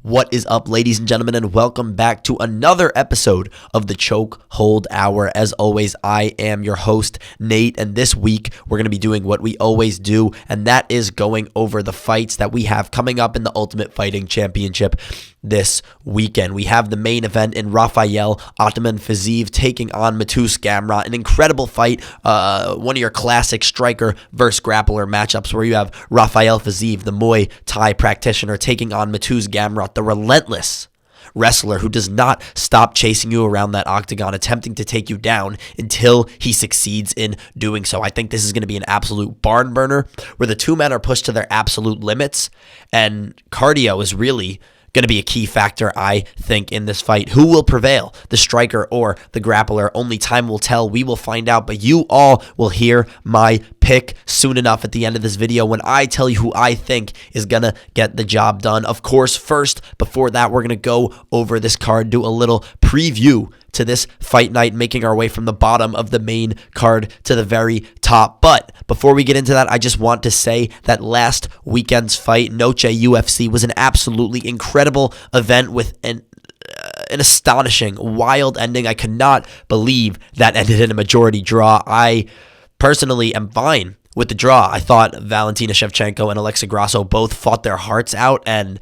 What is up, ladies and gentlemen, and welcome back to another episode of the Chokehold Hour. As always, I am your host, Nate, and this week we're going to be doing what we always do, and that is going over the fights that we have coming up in the Ultimate Fighting Championship this weekend. We have the main event in Rafael FIziev taking on Mateusz Gamrot, an incredible fight, one of your classic striker versus grappler matchups where you have Rafael FIziev, the Muay Thai practitioner, taking on Mateusz Gamrot, the relentless wrestler who does not stop chasing you around that octagon, attempting to take you down until he succeeds in doing so. I think this is going to be an absolute barn burner where the two men are pushed to their absolute limits, and cardio is really going to be a key factor, I think, in this fight. Who will prevail, the striker or the grappler? Only time will tell. We will find out, but you all will hear my pick soon enough at the end of this video when I tell you who I think is going to get the job done. Of course, first, before that, we're going to go over this card, do a little preview to this fight night, making our way from the bottom of the main card to the very top. But before we get into that, I just want to say that last weekend's fight, Noche UFC, was an absolutely incredible event with an astonishing, wild ending. I could not believe that ended in a majority draw. I personally am fine with the draw. I thought Valentina Shevchenko and Alexa Grasso both fought their hearts out, and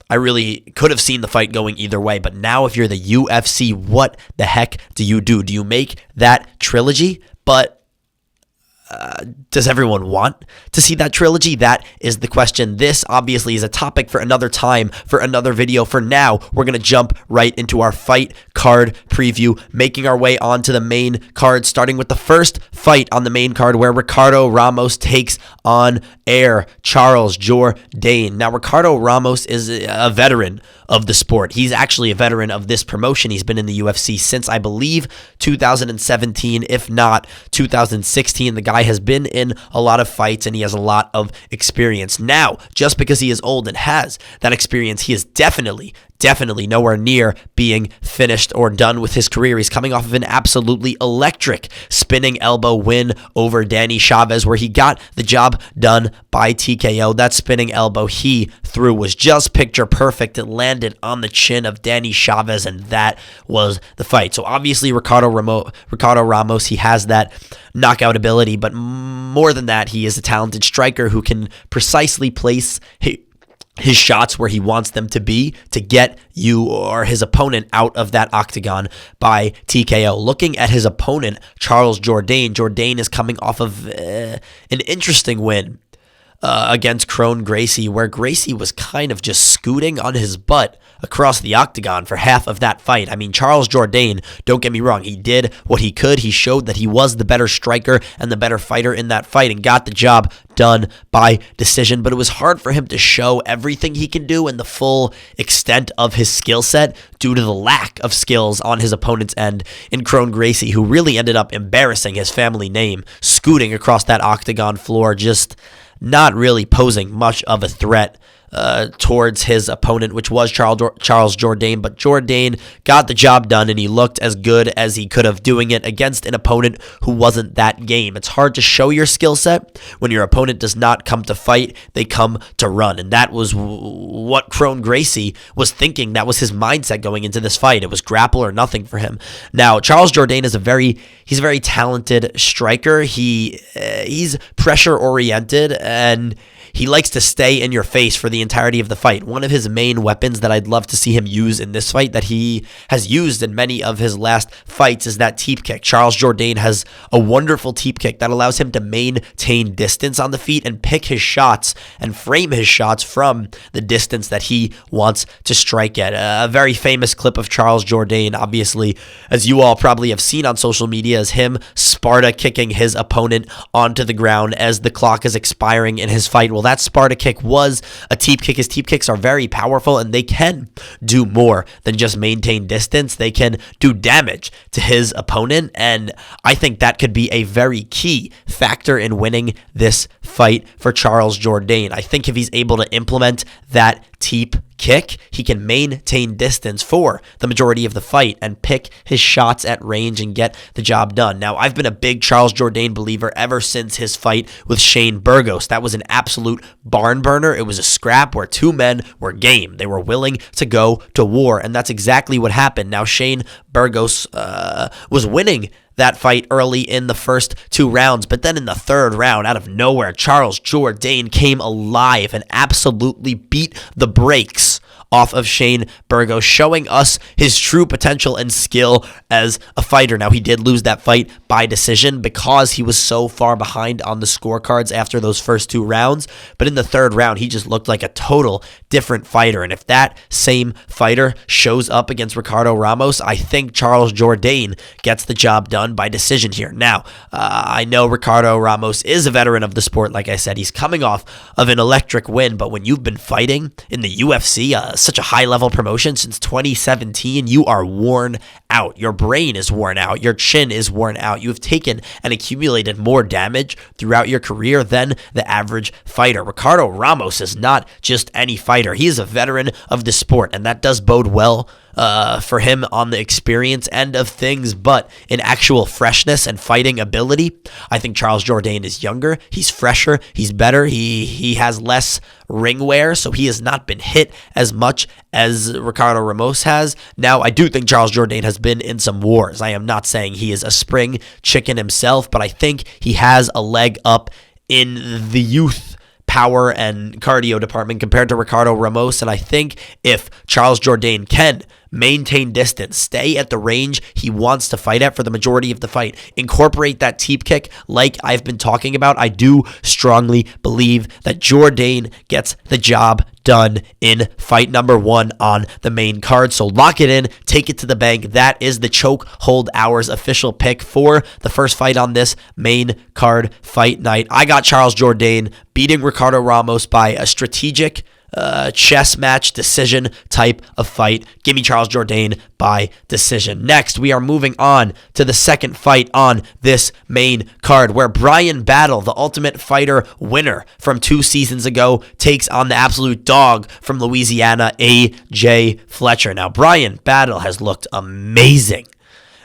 I really could have seen the fight going either way. But now if you're the UFC, what the heck do you do? Do you make that trilogy? But does everyone want to see that trilogy? That is the question. This obviously is a topic for another time, for another video. For now, we're going to jump right into our fight card preview, making our way onto the main card, starting with the first fight on the main card where Ricardo Ramos takes on Charles Jourdain. Now, Ricardo Ramos is a veteran of the sport. He's actually a veteran of this promotion. He's been in the UFC since, I believe, 2017, if not 2016. The guy has been in a lot of fights and he has a lot of experience. Now, just because he is old and has that experience, he is definitely nowhere near being finished or done with his career. He's coming off of an absolutely electric spinning elbow win over Danny Chavez, where he got the job done by TKO. That spinning elbow he threw was just picture perfect. It landed on the chin of Danny Chavez, and that was the fight. So obviously Ricardo Ramos, he has that knockout ability, but more than that, he is a talented striker who can precisely place his shots where he wants them to be to get you or his opponent out of that octagon by TKO. Looking at his opponent, Charles Jourdain, Jourdain is coming off of an interesting win against Kron Gracie, where Gracie was kind of just scooting on his butt across the octagon for half of that fight. I mean, Charles Jourdain, don't get me wrong, he did what he could. He showed that he was the better striker and the better fighter in that fight and got the job done by decision, but it was hard for him to show everything he can do and the full extent of his skill set due to the lack of skills on his opponent's end in Kron Gracie, who really ended up embarrassing his family name, scooting across that octagon floor, just not really posing much of a threat towards his opponent, which was Charles Jourdain. But Jourdain got the job done, and he looked as good as he could have doing it against an opponent who wasn't that game. It's hard to show your skill set when your opponent does not come to fight, they come to run. And that was what Kron Gracie was thinking. That was his mindset going into this fight. It was grapple or nothing for him. Now, Charles Jourdain is he's a very talented striker. He's pressure oriented, and he likes to stay in your face for the entirety of the fight. One of his main weapons that I'd love to see him use in this fight, that he has used in many of his last fights, is that teep kick. Charles Jourdain has a wonderful teep kick that allows him to maintain distance on the feet and pick his shots and frame his shots from the distance that he wants to strike at. A very famous clip of Charles Jourdain, obviously, as you all probably have seen on social media, is him Sparta kicking his opponent onto the ground as the clock is expiring in his fight. Well, that Sparta kick was a teep kick. His teep kicks are very powerful, and they can do more than just maintain distance. They can do damage to his opponent, and I think that could be a very key factor in winning this fight for Charles Jourdain. I think if he's able to implement that teep kick, he can maintain distance for the majority of the fight and pick his shots at range and get the job done. Now, I've been a big Charles Jourdain believer ever since his fight with Shane Burgos. That was an absolute barn burner. It was a scrap where two men were game. They were willing to go to war, and that's exactly what happened. Now, Shane Burgos was winning that fight early in the first 2 rounds, but then in the third round, out of nowhere, Charles Jourdain came alive and absolutely beat the brakes off of Shane Burgos, showing us his true potential and skill as a fighter. Now, he did lose that fight by decision because he was so far behind on the scorecards after those first 2 rounds, but in the third round, he just looked like a total different fighter, and if that same fighter shows up against Ricardo Ramos, I think Charles Jourdain gets the job done by decision here. Now, I know Ricardo Ramos is a veteran of the sport. Like I said, he's coming off of an electric win, but when you've been fighting in the UFC, such a high-level promotion since 2017, you are worn out. Your brain is worn out. Your chin is worn out. You have taken and accumulated more damage throughout your career than the average fighter. Ricardo Ramos is not just any fighter. He is a veteran of the sport, and that does bode well for him on the experience end of things, but in actual freshness and fighting ability, I think Charles Jourdain is younger, he's fresher, he's better, he has less ring wear, so he has not been hit as much as Ricardo Ramos has. Now, I do think Charles Jourdain has been in some wars. I am not saying he is a spring chicken himself, but I think he has a leg up in the youth power and cardio department compared to Ricardo Ramos, and I think if Charles Jourdain can maintain distance, stay at the range he wants to fight at for the majority of the fight, incorporate that teep kick like I've been talking about, I do strongly believe that Jourdain gets the job done in fight number 1 on the main card. So lock it in, take it to the bank. That is the Chokehold Hour's official pick for the first fight on this main card fight night. I got Charles Jourdain beating Ricardo Ramos by a strategic chess match decision type of fight. Give me Charles Jourdain by decision. Next, we are moving on to the second fight on this main card, where Bryan Battle, the Ultimate Fighter winner from 2 seasons ago, takes on the absolute dog from Louisiana, AJ Fletcher. Now, Bryan Battle has looked amazing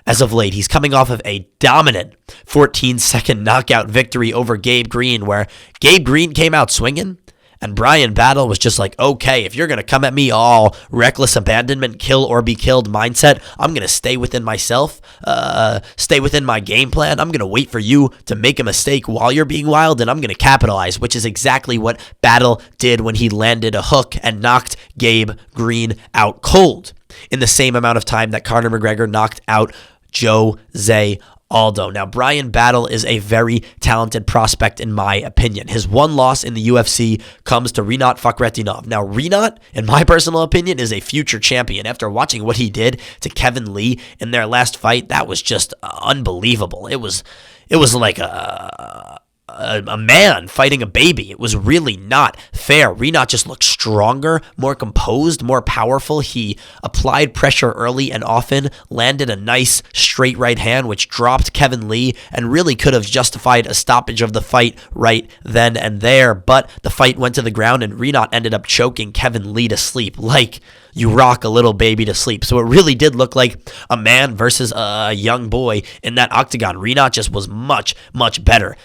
as of late. He's coming off of a dominant 14-second knockout victory over Gabe Green, where Gabe Green came out swinging, and Bryan Battle was just like, okay, if you're going to come at me all reckless abandonment, kill or be killed mindset, I'm going to stay within myself, stay within my game plan. I'm going to wait for you to make a mistake while you're being wild, and I'm going to capitalize, which is exactly what Battle did when he landed a hook and knocked Gabe Green out cold in the same amount of time that Conor McGregor knocked out Jose Aldo. Now, Bryan Battle is a very talented prospect in my opinion. His one loss in the UFC comes to Rinat Fakhretdinov. Now, Rinat, in my personal opinion, is a future champion. After watching what he did to Kevin Lee in their last fight, that was just unbelievable. It was like a man fighting a baby. It was really not fair. Rinat just looked stronger, more composed, more powerful. He applied pressure early and often, landed a nice straight right hand, which dropped Kevin Lee and really could have justified a stoppage of the fight right then and there. But the fight went to the ground and Rinat ended up choking Kevin Lee to sleep, like you rock a little baby to sleep. So it really did look like a man versus a young boy in that octagon. Rinat just was much, much better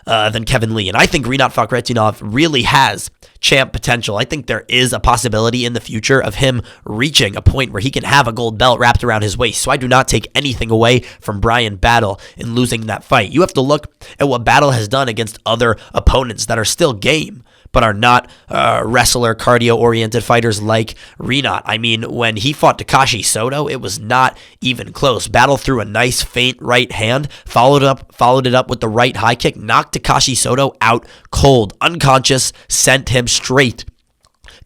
than Kevin Lee. And I think Rinat Fakhretdinov really has champ potential. I think there is a possibility in the future of him reaching a point where he can have a gold belt wrapped around his waist. So I do not take anything away from Bryan Battle in losing that fight. You have to look at what Battle has done against other opponents that are still game, but are not wrestler, cardio-oriented fighters like Rinat. I mean, when he fought Takashi Soto, it was not even close. Battle threw a nice feint right hand, followed it up with the right high kick, knocked Takashi Soto out cold, unconscious, sent him straight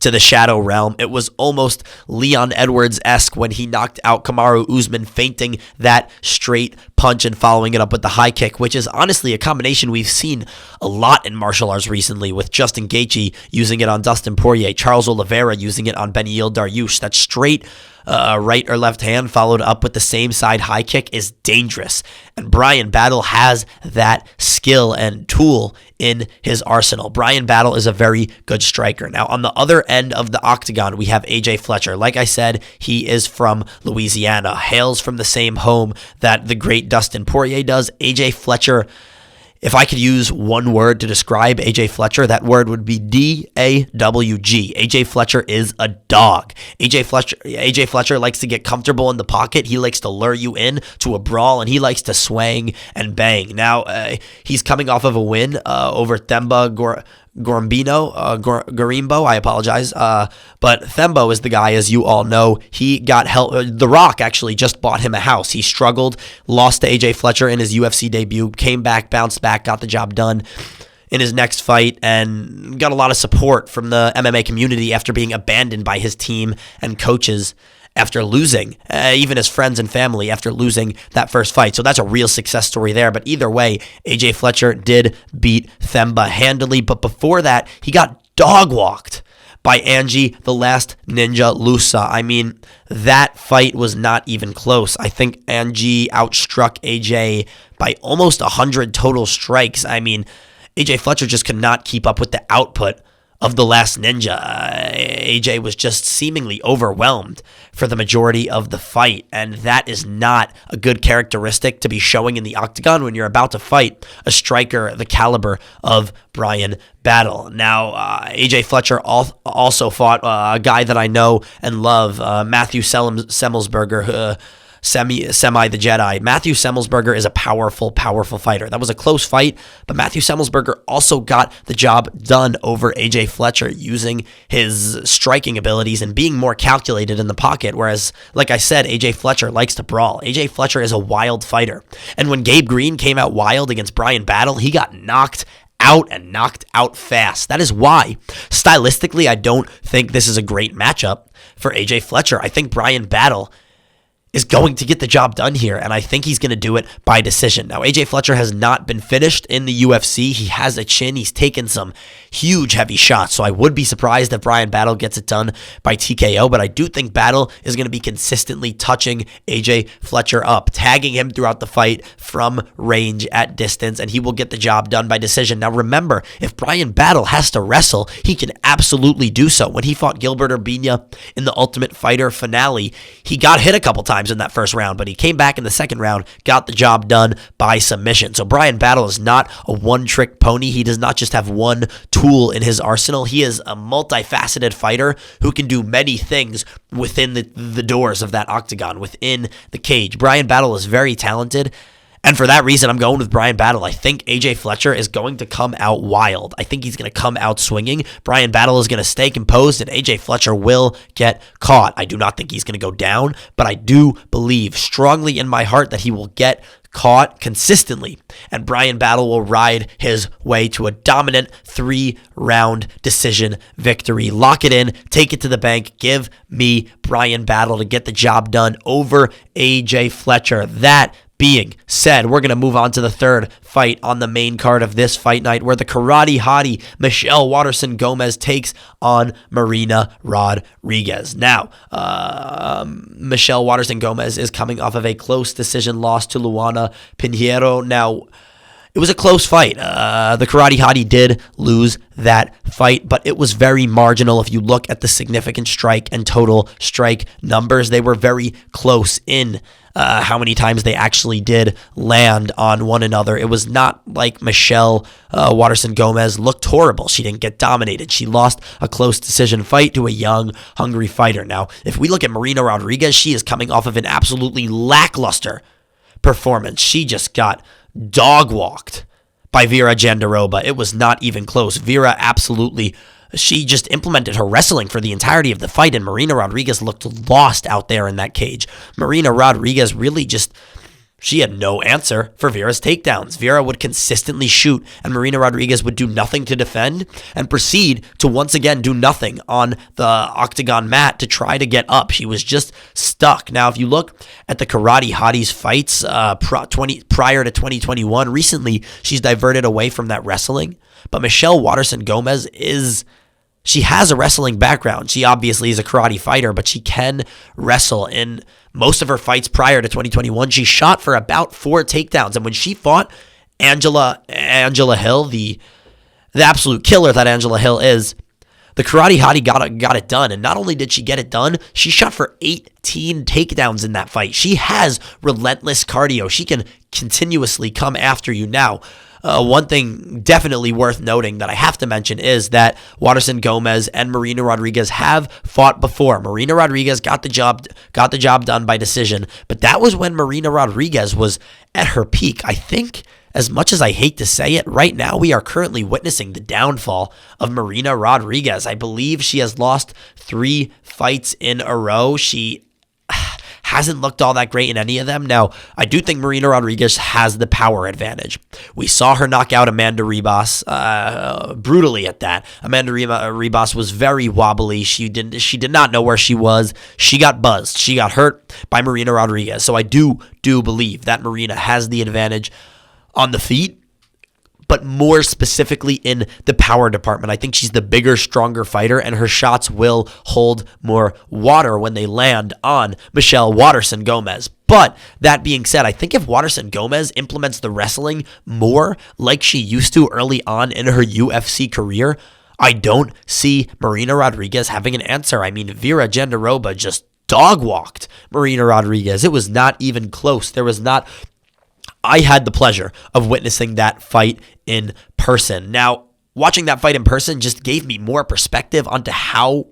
to the shadow realm. It was almost Leon Edwards-esque when he knocked out Kamaru Usman, feinting that straight punch and following it up with the high kick, which is honestly a combination we've seen a lot in martial arts recently, with Justin Gaethje using it on Dustin Poirier, Charles Oliveira using it on Beneil Dariush. That straight right or left hand followed up with the same side high kick is dangerous. And Bryan Battle has that skill and tool in his arsenal. Bryan Battle is a very good striker. Now, on the other end of the octagon, we have AJ Fletcher. Like I said, he is from Louisiana, hails from the same home that the great Dustin Poirier does. AJ Fletcher, if I could use one word to describe AJ Fletcher, that word would be D-A-W-G. AJ Fletcher is a dog. AJ Fletcher likes to get comfortable in the pocket. He likes to lure you in to a brawl, and he likes to swang and bang. Now, he's coming off of a win over Themba Gorimbo, I apologize. But Themba is the guy, as you all know. He got help. The Rock actually just bought him a house. He struggled, lost to AJ Fletcher in his UFC debut, came back, bounced back, got the job done in his next fight, and got a lot of support from the MMA community after being abandoned by his team and coaches after losing, even his friends and family after losing that first fight. So that's a real success story there. But either way, AJ Fletcher did beat Themba handily. But before that, he got dog walked by Angie, the last Ninja Lusa. I mean, that fight was not even close. I think Angie outstruck AJ by almost 100 total strikes. I mean, AJ Fletcher just could not keep up with the output of the last Ninja. AJ was just seemingly overwhelmed for the majority of the fight, and that is not a good characteristic to be showing in the octagon when you're about to fight a striker the caliber of Bryan Battle. Now, AJ Fletcher also fought a guy that I know and love, Matthew Semmelsberger, Semi the Jedi. Matthew Semmelsberger is a powerful fighter. That was a close fight, but Matthew Semmelsberger also got the job done over AJ Fletcher using his striking abilities and being more calculated in the pocket, whereas, like I said, AJ Fletcher likes to brawl. AJ Fletcher is a wild fighter, and when Gabe Green came out wild against Bryan Battle, he got knocked out and knocked out fast. That is why, stylistically, I don't think this is a great matchup for AJ Fletcher. I think Bryan Battle is going to get the job done here, and I think he's going to do it by decision. Now, AJ Fletcher has not been finished in the UFC. He has a chin. He's taken some huge, heavy shots, so I would be surprised if Bryan Battle gets it done by TKO, but I do think Battle is going to be consistently touching AJ Fletcher up, tagging him throughout the fight from range at distance, and he will get the job done by decision. Now, remember, if Bryan Battle has to wrestle, he can absolutely do so. When he fought Gilbert Urbina in the Ultimate Fighter finale, he got hit a couple times in that first round, but he came back in the second round, got the job done by submission. So Bryan Battle is not a one-trick pony. He does not just have one tool in his arsenal. He is a multifaceted fighter who can do many things within the doors of that octagon, within the cage. Bryan Battle is very talented, and for that reason, I'm going with Bryan Battle. I think AJ Fletcher is going to come out wild. I think he's going to come out swinging. Bryan Battle is going to stay composed, and AJ Fletcher will get caught. I do not think he's going to go down, but I do believe strongly in my heart that he will get caught consistently, and Bryan Battle will ride his way to a dominant 3-round decision victory. Lock it in, take it to the bank. Give me Bryan Battle to get the job done over AJ Fletcher. That being said, we're going to move on to the third fight on the main card of this fight night, where the karate hottie Michelle Waterson-Gomez takes on Marina Rodriguez. Now, Michelle Waterson-Gomez is coming off of a close decision loss to Luana Pinheiro. Now, it was a close fight. The karate hottie did lose that fight, but it was very marginal. If you look at the significant strike and total strike numbers, they were very close in how many times they actually did land on one another. It was not like Michelle Waterson-Gomez looked horrible. She didn't get dominated. She lost a close decision fight to a young, hungry fighter. Now, if we look at Marina Rodriguez, she is coming off of an absolutely lackluster performance. She just got dog walked by Vera Jandiroba. It was not even close. Vera absolutely, she just implemented her wrestling for the entirety of the fight, and Marina Rodriguez looked lost out there in that cage. Marina Rodriguez really just, she had no answer for Vera's takedowns. Vera would consistently shoot, and Marina Rodriguez would do nothing to defend and proceed to once again do nothing on the octagon mat to try to get up. She was just stuck. Now, if you look at the Karate Hottie's fights prior to 2021, recently she's diverted away from that wrestling, but Michelle Waterson-Gomez is She has a wrestling background. She obviously is a karate fighter, but she can wrestle. In most of her fights prior to 2021, she shot for about 4 takedowns. And when she fought Angela Hill, the absolute killer that Angela Hill is, the karate hottie got it done. And not only did she get it done, she shot for 18 takedowns in that fight. She has relentless cardio. She can continuously come after you. Now, one thing definitely worth noting that I have to mention is that Waterson-Gomez and Marina Rodriguez have fought before. Marina Rodriguez got the job done by decision, but that was when Marina Rodriguez was at her peak. I think, as much as I hate to say it, right now we are currently witnessing the downfall of Marina Rodriguez. I believe she has lost 3 fights in a row. She hasn't looked all that great in any of them. Now, I do think Marina Rodriguez has the power advantage. We saw her knock out Amanda Ribas brutally at that. Amanda Ribas was very wobbly. She did not know where she was. She got buzzed. She got hurt by Marina Rodriguez. So I do believe that Marina has the advantage on the feet, but more specifically in the power department. I think she's the bigger, stronger fighter, and her shots will hold more water when they land on Michelle Waterson-Gomez. But that being said, I think if Waterson-Gomez implements the wrestling more like she used to early on in her UFC career, I don't see Marina Rodriguez having an answer. I mean, Vera Jandiroba just dog-walked Marina Rodriguez. It was not even close. I had the pleasure of witnessing that fight in person. Now, watching that fight in person just gave me more perspective onto how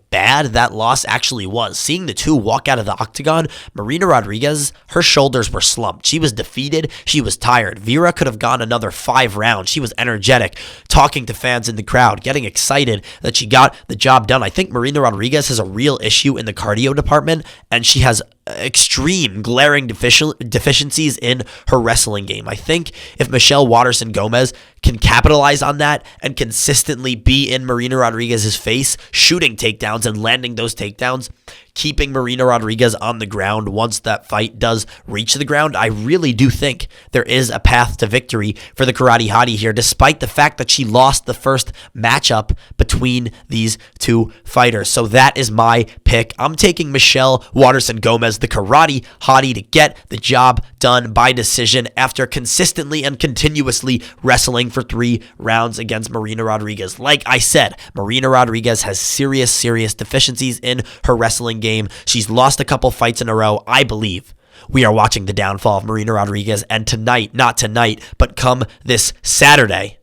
bad that loss actually was. Seeing the two walk out of the octagon, Marina Rodriguez, her shoulders were slumped. She was defeated. She was tired. Vera could have gone another 5 rounds. She was energetic, talking to fans in the crowd, getting excited that she got the job done. I think Marina Rodriguez has a real issue in the cardio department, and she has extreme glaring deficiencies in her wrestling game. I think if Michelle Waterson-Gomez can capitalize on that and consistently be in Marina Rodriguez's face, shooting takedowns and landing those takedowns, keeping Marina Rodriguez on the ground once that fight does reach the ground, I really do think there is a path to victory for the karate hottie here, despite the fact that she lost the first matchup between these two fighters. So that is my pick. I'm taking Michelle Waterson-Gomez, the karate hottie, to get the job done by decision after consistently and continuously wrestling for 3 rounds against Marina Rodriguez. Like I said, Marina Rodriguez has serious deficiencies in her wrestling game. She's lost a couple fights in a row. I believe we are watching the downfall of Marina Rodriguez, and not tonight, but come this Saturday,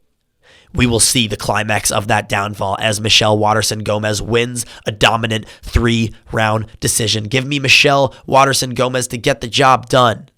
we will see the climax of that downfall as Michelle Waterson-Gomez wins a dominant 3-round decision. Give me Michelle Waterson-Gomez to get the job done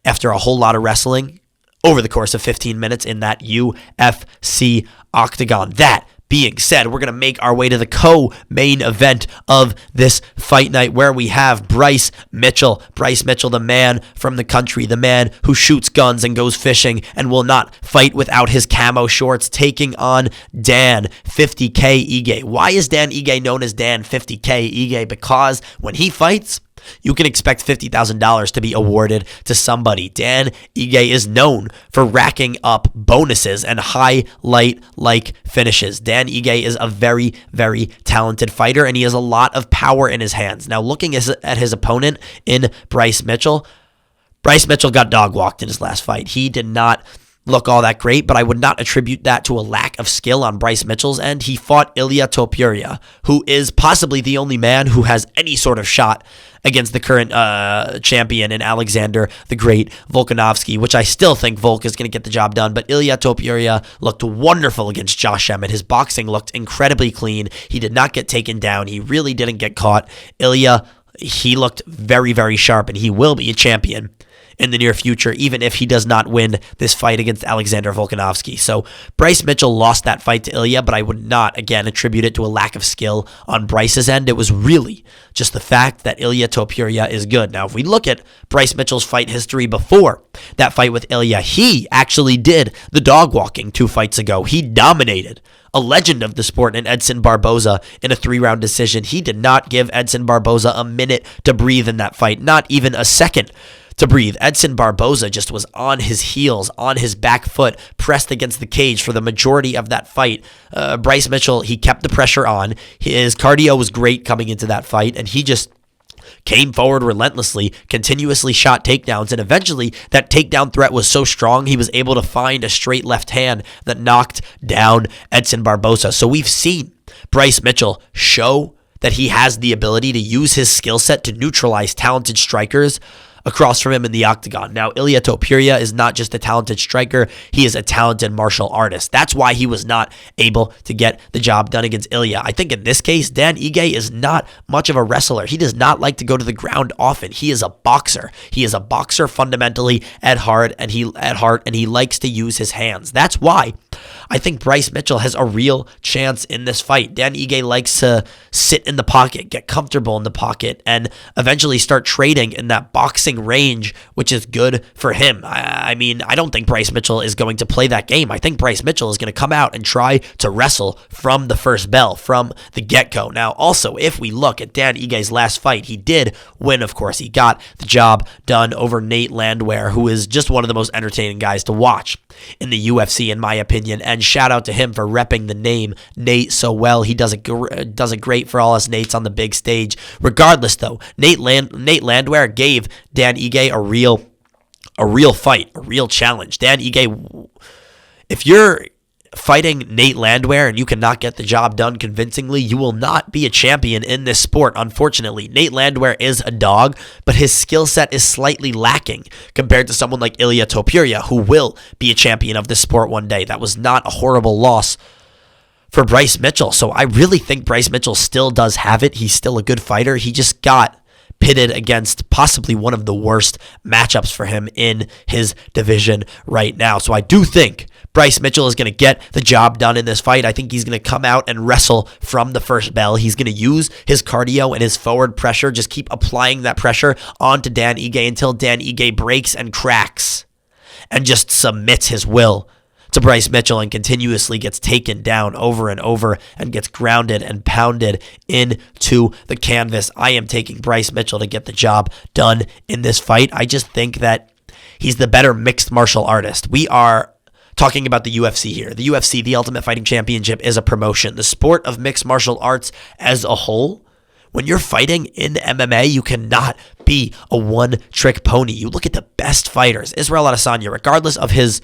after a whole lot of wrestling over the course of 15 minutes in that UFC octagon. That being said, we're going to make our way to the co-main event of this fight night, where we have Bryce Mitchell, the man from the country, the man who shoots guns and goes fishing and will not fight without his camo shorts, taking on Dan 50K Ige. Why is Dan Ige known as Dan 50K Ige? Because when he fights, you can expect $50,000 to be awarded to somebody. Dan Ige is known for racking up bonuses and highlight-like finishes. Dan Ige is a very, very talented fighter, and he has a lot of power in his hands. Now, looking at his opponent in Bryce Mitchell got dog-walked in his last fight. He did not look all that great, but I would not attribute that to a lack of skill on Bryce Mitchell's end. He fought Ilia Topuria, who is possibly the only man who has any sort of shot against the current champion in Alexander the Great Volkanovski, which I still think Volk is going to get the job done. But Ilia Topuria looked wonderful against Josh Emmett. His boxing looked incredibly clean. He did not get taken down. He really didn't get caught. Ilia, he looked very, very sharp, and he will be a champion in the near future, even if he does not win this fight against Alexander Volkanovski. So Bryce Mitchell lost that fight to Ilia, but I would not, again, attribute it to a lack of skill on Bryce's end. It was really just the fact that Ilia Topuria is good. Now, if we look at Bryce Mitchell's fight history before that fight with Ilia, he actually did the dog walking 2 fights ago. He dominated a legend of the sport in Edson Barboza in a 3-round decision. He did not give Edson Barboza a minute to breathe in that fight, not even a second. to breathe. Edson Barboza just was on his heels, on his back foot, pressed against the cage for the majority of that fight. Bryce Mitchell, he kept the pressure on. His cardio was great coming into that fight, and he just came forward relentlessly, continuously shot takedowns, and eventually that takedown threat was so strong he was able to find a straight left hand that knocked down Edson Barboza. So we've seen Bryce Mitchell show that he has the ability to use his skill set to neutralize talented strikers across from him in the octagon. Now, Ilia Topuria is not just a talented striker, he is a talented martial artist. That's why he was not able to get the job done against Ilia. I think in this case, Dan Ige is not much of a wrestler. He does not like to go to the ground often. He is a boxer. He is a boxer fundamentally at heart, and he likes to use his hands. That's why I think Bryce Mitchell has a real chance in this fight. Dan Ige likes to sit in the pocket, get comfortable in the pocket, and eventually start trading in that boxing range, which is good for him. I mean, I don't think Bryce Mitchell is going to play that game. I think Bryce Mitchell is going to come out and try to wrestle from the first bell, from the get-go. Now, also, if we look at Dan Ige's last fight, he did win, of course. He got the job done over Nate Landwehr, who is just one of the most entertaining guys to watch in the UFC, in my opinion, and shout out to him for repping the name Nate so well. He does it great for all us Nates on the big stage. Regardless, though, Nate Landwehr gave Dan Ige a real fight, a real challenge. Dan Ige, if you're fighting Nate Landwehr and you cannot get the job done convincingly, you will not be a champion in this sport, unfortunately. Nate Landwehr is a dog, but his skill set is slightly lacking compared to someone like Ilia Topuria, who will be a champion of this sport one day. That was not a horrible loss for Bryce Mitchell. So I really think Bryce Mitchell still does have it. He's still a good fighter. He just got pitted against possibly one of the worst matchups for him in his division right now. So I do think Bryce Mitchell is going to get the job done in this fight. I think he's going to come out and wrestle from the first bell. He's going to use his cardio and his forward pressure, just keep applying that pressure onto Dan Ige until Dan Ige breaks and cracks and just submits his will to Bryce Mitchell and continuously gets taken down over and over and gets grounded and pounded into the canvas. I am taking Bryce Mitchell to get the job done in this fight. I just think that he's the better mixed martial artist. We are talking about the UFC here. The UFC, the Ultimate Fighting Championship, is a promotion. The sport of mixed martial arts as a whole, when you're fighting in MMA, you cannot be a one-trick pony. You look at the best fighters. Israel Adesanya, regardless of his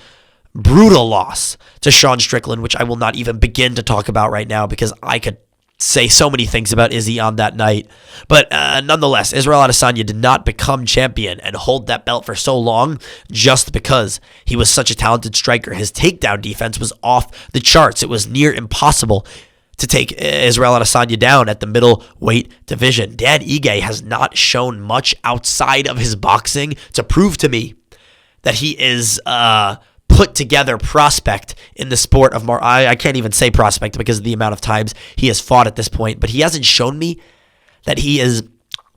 brutal loss to Sean Strickland, which I will not even begin to talk about right now because I could say so many things about Izzy on that night. But nonetheless, Israel Adesanya did not become champion and hold that belt for so long just because he was such a talented striker. His takedown defense was off the charts. It was near impossible to take Israel Adesanya down at the middleweight division. Dan Ige has not shown much outside of his boxing to prove to me that he is put together prospect in the sport of I can't even say prospect because of the amount of times he has fought at this point, but he hasn't shown me that he is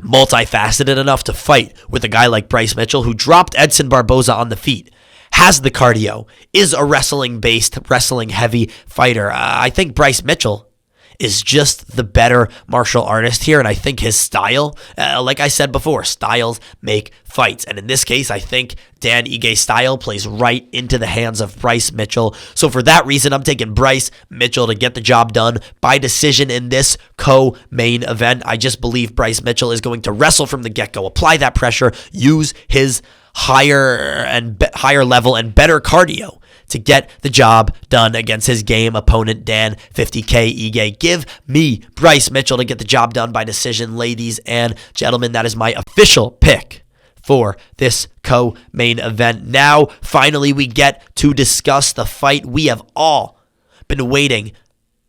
multifaceted enough to fight with a guy like Bryce Mitchell, who dropped Edson Barboza on the feet, has the cardio, is a wrestling-based, wrestling-heavy fighter. I think Bryce Mitchell is just the better martial artist here, and I think his style, like I said before, styles make fights, and in this case, I think Dan Ige's style plays right into the hands of Bryce Mitchell. So for that reason, I'm taking Bryce Mitchell to get the job done by decision in this co-main event. I just believe Bryce Mitchell is going to wrestle from the get-go, apply that pressure, use his higher level and better cardio to get the job done against his game opponent, Dan 50K Ige. Give me Bryce Mitchell to get the job done by decision, ladies and gentlemen. That is my official pick for this co-main event. Now, finally, we get to discuss the fight we have all been waiting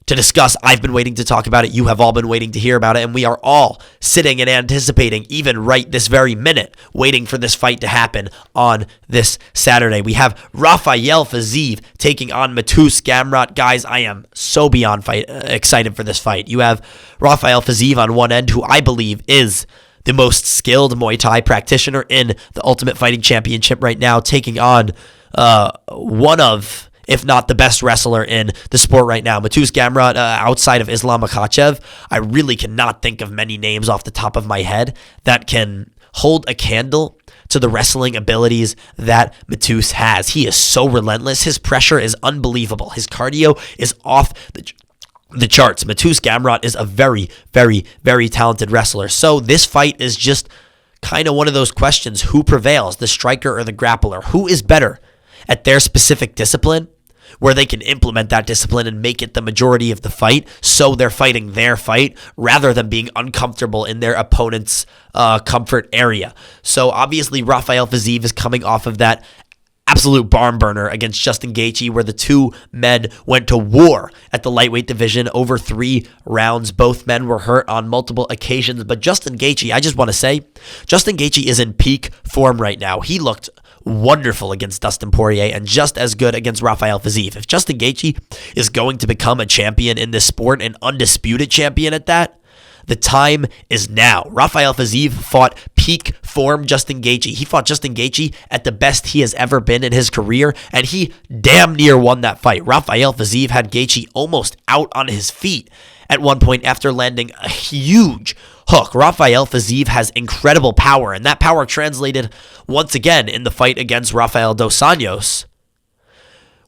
to discuss. I've been waiting to talk about it. You have all been waiting to hear about it. And we are all sitting and anticipating, even right this very minute, waiting for this fight to happen on this Saturday. We have Rafael FIziev taking on Mateusz Gamrot. Guys, I am so beyond excited for this fight. You have Rafael FIziev on one end, who I believe is the most skilled Muay Thai practitioner in the Ultimate Fighting Championship right now, taking on one of, if not the best wrestler in the sport right now. Mateusz Gamrot, outside of Islam Makhachev, I really cannot think of many names off the top of my head that can hold a candle to the wrestling abilities that Mateusz has. He is so relentless. His pressure is unbelievable. His cardio is off the charts. Mateusz Gamrot is a very, very, very talented wrestler. So this fight is just kind of one of those questions. Who prevails, the striker or the grappler? Who is better at their specific discipline, where they can implement that discipline and make it the majority of the fight, so they're fighting their fight rather than being uncomfortable in their opponent's comfort area. So obviously Rafael FIziev is coming off of that absolute barn burner against Justin Gaethje, where the two men went to war at the lightweight division over 3 rounds. Both men were hurt on multiple occasions, but Justin Gaethje, I just want to say, Justin Gaethje is in peak form right now. He looked wonderful against Dustin Poirier and just as good against Rafael FIziev. If Justin Gaethje is going to become a champion in this sport, an undisputed champion at that, the time is now. Rafael FIziev fought peak form Justin Gaethje. He fought Justin Gaethje at the best he has ever been in his career, and he damn near won that fight. Rafael FIziev had Gaethje almost out on his feet at one point after landing a huge hook. Rafael FIziev has incredible power, and that power translated once again in the fight against Rafael dos Anjos,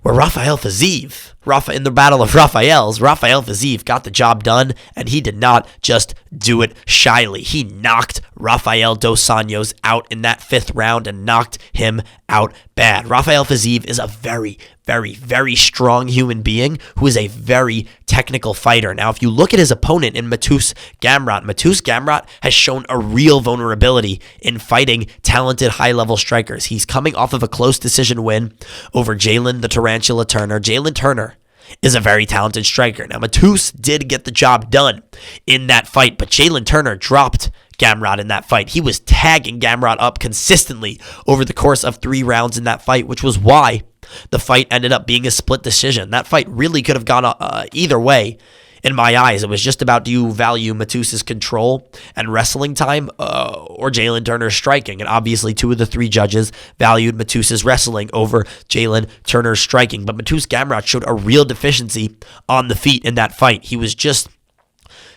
where Rafael FIziev, in the battle of Rafaels, Rafael FIziev got the job done, and he did not just do it shyly. He knocked Rafael dos Anjos out in that 5th round and knocked him out bad. Rafael FIziev is a very, very, very strong human being who is a very technical fighter. Now, if you look at his opponent in Mateusz Gamrot has shown a real vulnerability in fighting talented high-level strikers. He's coming off of a close decision win over Jalen the Tarantula Turner. Jalen Turner is a very talented striker. Now, Mateusz did get the job done in that fight, but Jalen Turner dropped Gamrot in that fight. He was tagging Gamrot up consistently over the course of 3 rounds in that fight, which was why the fight ended up being a split decision. That fight really could have gone either way. In my eyes, it was just about, do you value Mateusz's control and wrestling time or Jalen Turner's striking? And obviously 2 of the 3 judges valued Mateusz's wrestling over Jalen Turner's striking. But Mateusz Gamrot showed a real deficiency on the feet in that fight. He was just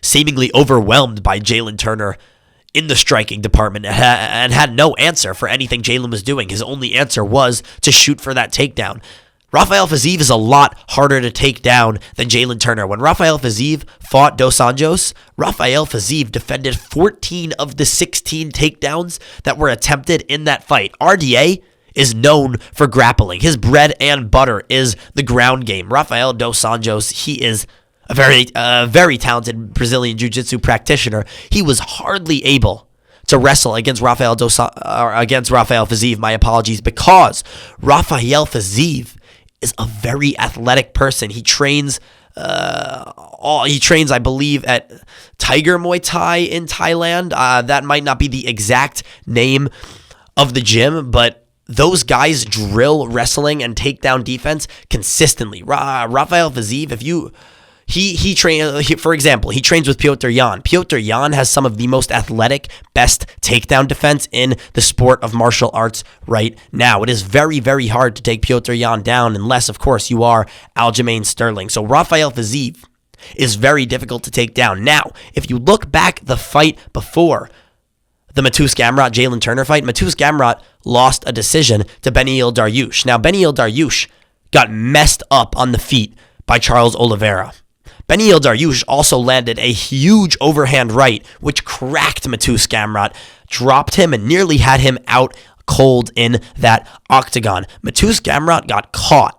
seemingly overwhelmed by Jalen Turner in the striking department and had no answer for anything Jalen was doing. His only answer was to shoot for that takedown. Rafael FIziev is a lot harder to take down than Jalen Turner. When Rafael FIziev fought dos Anjos, Rafael FIziev defended 14 of the 16 takedowns that were attempted in that fight. RDA is known for grappling. His bread and butter is the ground game. Rafael dos Anjos, he is a very talented Brazilian jiu-jitsu practitioner. He was hardly able to wrestle against Rafael FIziev, my apologies, because Rafael FIziev is a very athletic person. He trains, I believe, at Tiger Muay Thai in Thailand. That might not be the exact name of the gym, but those guys drill wrestling and takedown defense consistently. Rafael FIziev, for example, he trains with Petr Yan. Petr Yan has some of the most athletic, best takedown defense in the sport of martial arts right now. It is very, very hard to take Petr Yan down unless, of course, you are Aljamain Sterling. So Rafael FIziev is very difficult to take down. Now, if you look back the fight before the Mateusz Gamrot Jalen Turner fight, Mateusz Gamrot lost a decision to Beneil Dariush. Now, Beneil Dariush got messed up on the feet by Charles Oliveira. Beneil Dariush also landed a huge overhand right, which cracked Mateusz Gamrot, dropped him, and nearly had him out cold in that octagon. Mateusz Gamrot got caught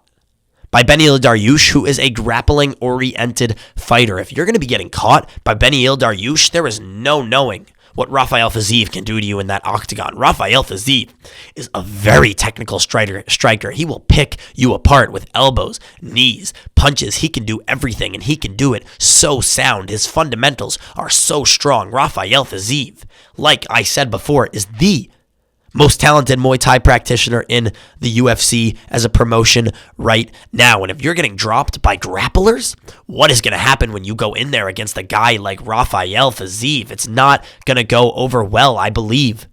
by Beneil Dariush, who is a grappling-oriented fighter. If you're going to be getting caught by Beneil Dariush, there is no knowing what Rafael FIziev can do to you in that octagon. Rafael FIziev is a very technical striker. He will pick you apart with elbows, knees, punches. He can do everything, and he can do it so sound. His fundamentals are so strong. Rafael FIziev, like I said before, is the most talented Muay Thai practitioner in the UFC as a promotion right now. And if you're getting dropped by grapplers, what is going to happen when you go in there against a guy like Rafael FIziev? It's not going to go over well, I believe.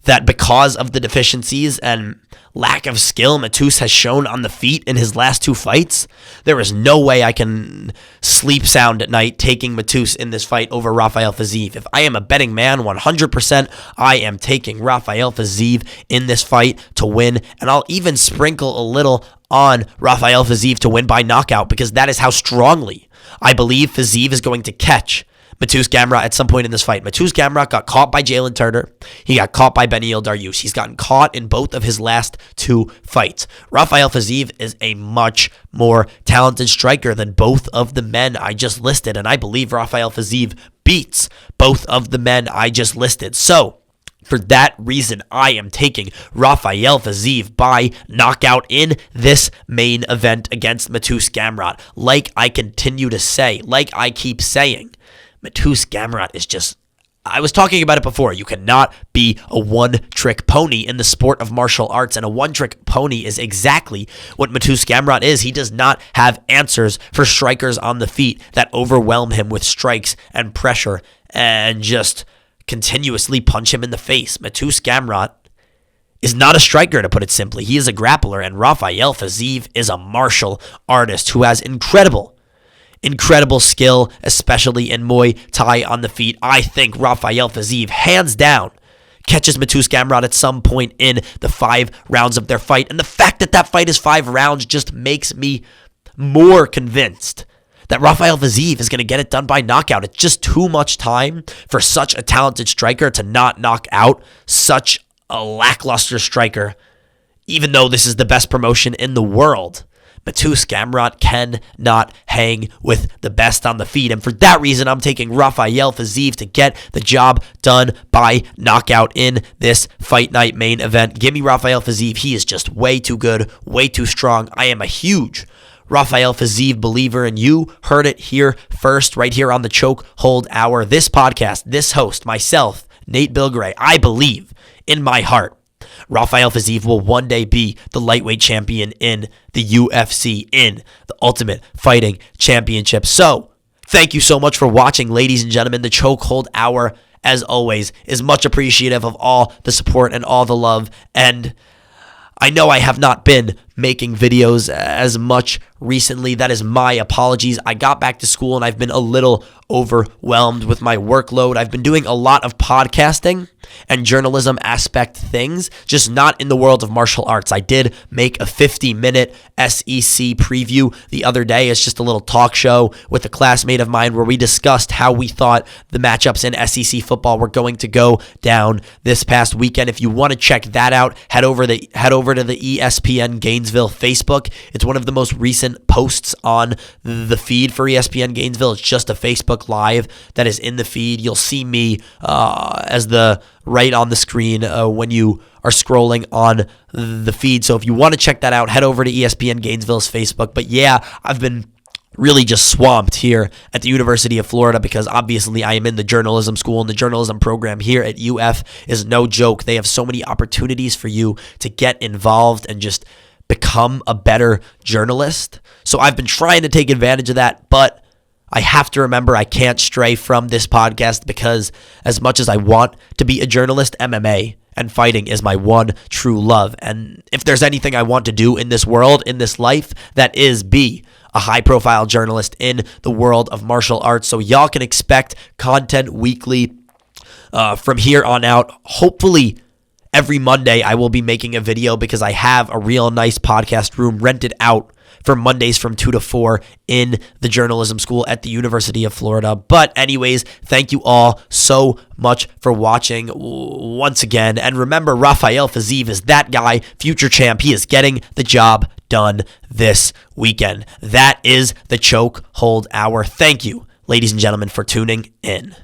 that because of the deficiencies and lack of skill Mateusz has shown on the feet in his last 2 fights, there is no way I can sleep sound at night taking Mateusz in this fight over Rafael FIziev. If I am a betting man, 100%, I am taking Rafael FIziev in this fight to win, and I'll even sprinkle a little on Rafael FIziev to win by knockout, because that is how strongly I believe FIziev is going to catch Mateusz Gamrot at some point in this fight. Mateusz Gamrot got caught by Jalen Turner. He got caught by Beneil Dariush. He's gotten caught in both of his last 2 fights. Rafael FIziev is a much more talented striker than both of the men I just listed, and I believe Rafael FIziev beats both of the men I just listed. So, for that reason, I am taking Rafael FIziev by knockout in this main event against Mateusz Gamrot. Like I continue to say, like I keep saying, Mateusz Gamrot is just, I was talking about it before, you cannot be a one-trick pony in the sport of martial arts, and a one-trick pony is exactly what Mateusz Gamrot is. He does not have answers for strikers on the feet that overwhelm him with strikes and pressure and just continuously punch him in the face. Mateusz Gamrot is not a striker, to put it simply. He is a grappler, and Rafael FIziev is a martial artist who has incredible skill, especially in Muay Thai on the feet. I think Rafael FIziev, hands down, catches Mateusz Gamrot at some point in the 5 rounds of their fight. And the fact that that fight is 5 rounds just makes me more convinced that Rafael FIziev is going to get it done by knockout. It's just too much time for such a talented striker to not knock out such a lackluster striker, even though this is the best promotion in the world. Mateusz Gamrot cannot hang with the best on the feet, and for that reason, I'm taking Rafael FIziev to get the job done by knockout in this Fight Night main event. Give me Rafael FIziev. He is just way too good, way too strong. I am a huge Rafael FIziev believer, and you heard it here first, right here on the Chokehold Hour. This podcast, this host, myself, Nate Bilgray, I believe in my heart Rafael FIziev will one day be the lightweight champion in the UFC, in the Ultimate Fighting Championship. So, thank you so much for watching, ladies and gentlemen. The Chokehold Hour, as always, is much appreciative of all the support and all the love. And I know I have not been making videos as much recently. That is my apologies. I got back to school and I've been a little overwhelmed with my workload. I've been doing a lot of podcasting and journalism aspect things, just not in the world of martial arts. I did make a 50-minute SEC preview the other day. It's just a little talk show with a classmate of mine where we discussed how we thought the matchups in SEC football were going to go down this past weekend. If you want to check that out, head over to the ESPN Gainesville Facebook. It's one of the most recent posts on the feed for ESPN Gainesville. It's just a Facebook Live that is in the feed. You'll see me as the right on the screen when you are scrolling on the feed. So if you want to check that out, head over to ESPN Gainesville's Facebook. But yeah, I've been really just swamped here at the University of Florida because obviously I am in the journalism school, and the journalism program here at UF is no joke. They have so many opportunities for you to get involved and just become a better journalist. So I've been trying to take advantage of that, but I have to remember I can't stray from this podcast because as much as I want to be a journalist, MMA and fighting is my one true love. And if there's anything I want to do in this world, in this life, that is be a high-profile journalist in the world of martial arts. So y'all can expect content weekly from here on out. Hopefully, every Monday I will be making a video because I have a real nice podcast room rented out for Mondays from 2 to 4 in the journalism school at the University of Florida. But anyways, thank you all so much for watching once again. And remember, Rafael FIziev is that guy, future champ. He is getting the job done this weekend. That is the Chokehold Hour. Thank you, ladies and gentlemen, for tuning in.